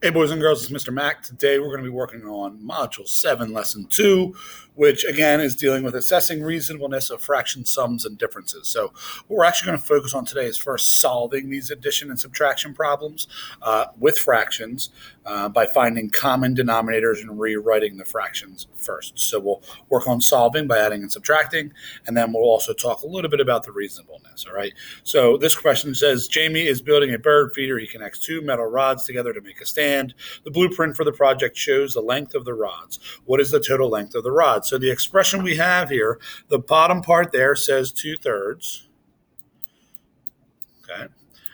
Hey, boys and girls, it's Mr. Mac. Today we're going to be working on Module 7, Lesson 2, which again is dealing with assessing reasonableness of fraction sums and differences. So what we're actually going to focus on today is first solving these addition and subtraction problems with fractions by finding common denominators and rewriting the fractions first. So we'll work on solving by adding and subtracting, and then we'll also talk a little bit about the reasonableness, all right? So this question says, Jamie is building a bird feeder. He connects two metal rods together to make a stand. The blueprint for the project shows the length of the rods. What is the total length of the rods? So the expression we have here, the bottom part there says 2/3. Okay.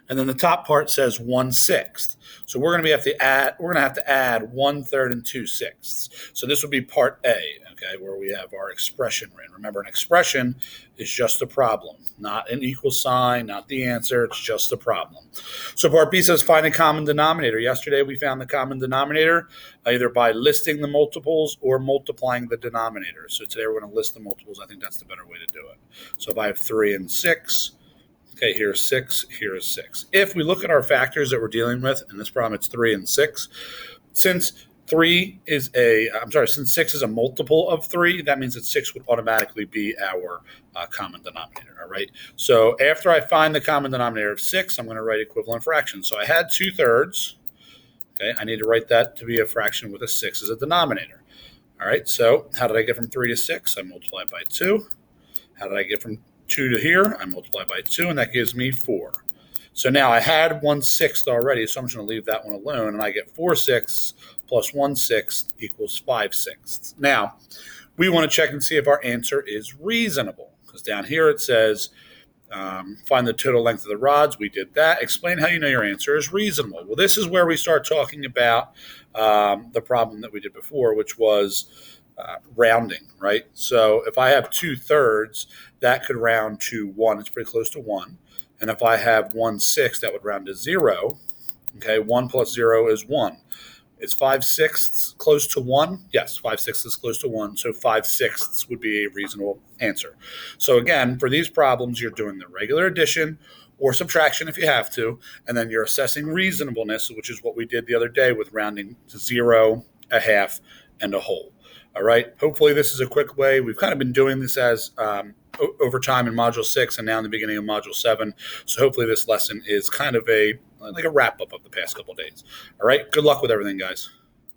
And then the top part says 1/6. So we're going to have to add 1/3 and 2/6. So this would be part A, okay, where we have our expression written. Remember, an expression is just a problem, not an equal sign, not the answer. It's just a problem. So part B says find a common denominator. Yesterday we found the common denominator either by listing the multiples or multiplying the denominators. So today we're going to list the multiples. I think that's the better way to do it. So if I have 3 and 6, okay, here's 6, here's 6. If we look at our factors that we're dealing with, in this problem it's 3 and 6, since 6 is a multiple of 3, that means that 6 would automatically be our common denominator, all right? So after I find the common denominator of 6, I'm going to write equivalent fractions. So I had 2/3, okay? I need to write that to be a fraction with a 6 as a denominator, all right? So how did I get from 3 to 6? I multiplied by 2. How did I get from 2 to here? I multiply by 2, and that gives me 4. So now I had 1/6 already, so I'm just going to leave that one alone, and I get 4/6 plus 1/6 equals 5/6. Now, we want to check and see if our answer is reasonable, because down here it says find the total length of the rods. We did that. Explain how you know your answer is reasonable. Well, this is where we start talking about the problem that we did before, which was rounding, right? So if I have 2/3, that could round to 1. It's pretty close to 1. And if I have 1/6, that would round to 0. Okay, 1 plus 0 is 1. Is 5/6 close to 1? Yes, 5/6 is close to 1. So 5/6 would be a reasonable answer. So again, for these problems, you're doing the regular addition or subtraction if you have to, and then you're assessing reasonableness, which is what we did the other day with rounding to 0, a half, and a whole. All right. Hopefully this is a quick way. We've kind of been doing this as over time in Module 6 and now in the beginning of Module 7. So hopefully this lesson is kind of like a wrap up of the past couple of days. All right. Good luck with everything, guys.